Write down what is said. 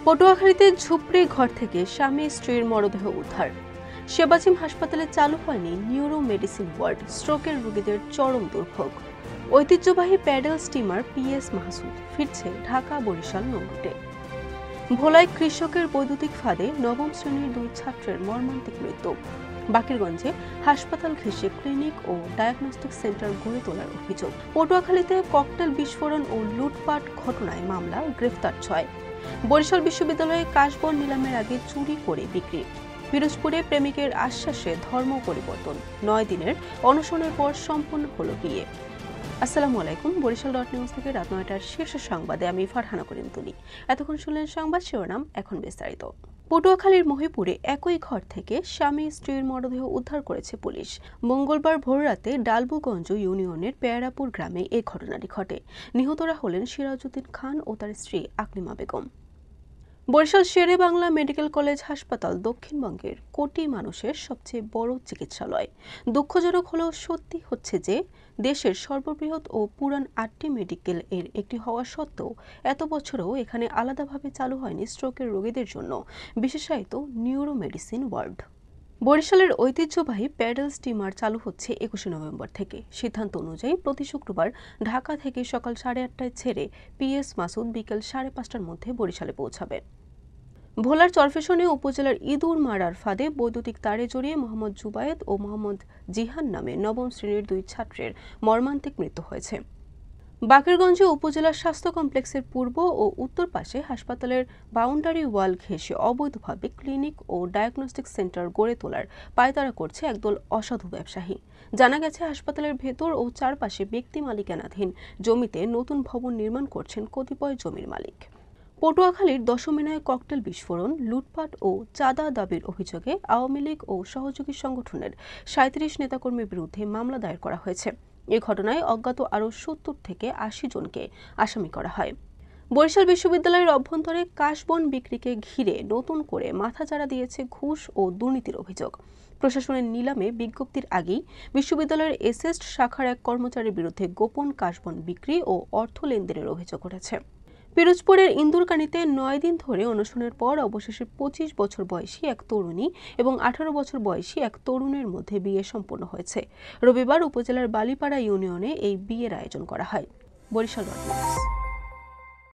পটুয়াখালীতে ঝুপড়ি ঘর থেকে স্বামী স্ত্রীর মরদেহ উদ্ধার। সেবাজিম হাসপাতালে চালু হয়নি নিউরো মেডিসিন ওয়ার্ড, স্ট্রোকের রোগীদের চরম দুর্ভোগ। ঐতিহ্যবাহী প্যাডেল স্টিমার পিএস মাহসুদ ফিরছে ঢাকা বরিশাল নৌরুটে। ভোলায় কৃষকের বৈদ্যুতিক ফাঁদে নবম শ্রেণীর 2 ছাত্রের মর্মান্তিক মৃত্যু। বাকেরগঞ্জে হাসপাতাল ঘেঁষে ক্লিনিক ও ডায়াগনস্টিক সেন্টার গড়ে তোলার অভিযোগ। পটুয়াখালীতে ককটেল বিস্ফোরণ ও লুটপাট ঘটনায় মামলা, গ্রেফতার 6। বরিশাল বিশ্ববিদ্যালয়ে কাশবন নিলামের আগে চুরি করে বিক্রি। পিরোজপুরে প্রেমিকের আশ্বাসে ধর্ম পরিবর্তন। 9 দিনের অনশনের পর সম্পন্ন হলো বিয়ে। আসসালামু আলাইকুম। বরিশাল.নিউজ থেকে রাত 9টার শীর্ষ সংবাদে আমি ফারহানা করিম তুলি। এতক্ষণ শুনলেন সংবাদ শিরোনাম, এখন বিস্তারিত। পটুয়াখালীর মহিপুরে একই ঘর থেকে স্বামী স্ত্রীর মরদেহ উদ্ধার করেছে পুলিশ। মঙ্গলবার ভোররাতে ডালবুগঞ্জ ইউনিয়নের পেয়ারাপুর গ্রামে এই ঘটনাটি ঘটে। নিহতরা হলেন সিরাজউদ্দিন খান ও তার স্ত্রী আকলিমা বেগম। বরিশাল শেরে বাংলা মেডিকেল কলেজ হাসপাতাল দক্ষিণবঙ্গের কোটি মানুষের সবচেয়ে বড় চিকিৎসালয়। দুঃখজনক হলেও সত্যি হচ্ছে যে দেশের সর্ববৃহৎ ও পুরান 8টি মেডিকেল এর একটি হওয়া সত্ত্বেও এত বছরেও এখানে আলাদাভাবে চালু হয়নি স্ট্রোকের রোগীদের জন্য বিশেষায়িত নিউরো মেডিসিন ওয়ার্ড। বরিশালের ঐতিহ্যবাহী প্যাডেল স্টিমার চালু হচ্ছে 21 নভেম্বর থেকে। সিদ্ধান্ত অনুযায়ী প্রতি শুক্রবার ঢাকা থেকে সকাল 8:30টায় ছেড়ে পিএস মাসুদ বিকেল 5:30টার মধ্যে বরিশালে পৌঁছাবে। ভোলার চরফেশনে উপজেলার ইঁদুর মারার ফাঁদে বৈদ্যুতিক তারে জড়িয়ে মোহাম্মদ জুবায়েদ ও মোহাম্মদ জিহান নামে নবম শ্রেণীর 2 ছাত্রের মর্মান্তিক মৃত্যু হয়েছে। বাকেরগঞ্জে উপজেলা স্বাস্থ্য কমপ্লেক্সের পূর্ব ও উত্তর পাশে হাসপাতালের বাউন্ডারি ওয়াল ঘেঁষে অবৈধভাবে ক্লিনিক ও ডায়াগনস্টিক সেন্টার গড়ে তোলার পায়তারা করছে একদল অসাধু ব্যবসায়ী। জানা গেছে, হাসপাতালের ভেতর ও চারপাশে ব্যক্তি মালিকানাধীন জমিতে নতুন ভবন নির্মাণ করছেন কতিপয় জমির মালিক। পটুয়াখালীর দশমিনায় ককটেল বিস্ফোরণ, লুটপাট ও চাঁদা দাবির অভিযোগে আওয়ামী লীগ ও সহযোগী সংগঠনের 37 নেতাকর্মীর বিরুদ্ধে মামলা দায়ের করা হয়েছে। এই ঘটনায় অজ্ঞাত আরও 70 থেকে 80 জনকে আসামি করা হয়। বরিশাল বিশ্ববিদ্যালয়ের অভ্যন্তরে কাশবন বিক্রিকে ঘিরে নতুন করে মাথাচাড়া দিয়েছে ঘুষ ও দুর্নীতির অভিযোগ। প্রশাসনের নিলামে বিজ্ঞপ্তির আগেই বিশ্ববিদ্যালয়ের এসএসট শাখার এক কর্মচারীর বিরুদ্ধে গোপন কাশবন বিক্রি ও অর্থ লেনদেনের অভিযোগ উঠেছে। পিরোজপুরের ইন্দুরকানীতে 9 দিন ধরে অনশনের পর অবশেষে 25 বছর বয়সী এক তরুণী এবং 18 বছর বয়সী এক তরুণের মধ্যে বিয়ে সম্পন্ন হয়েছে। রবিবার উপজেলার বালিপাড়া ইউনিয়নে এই বিয়ের আয়োজন করা হয়। বরিশাল।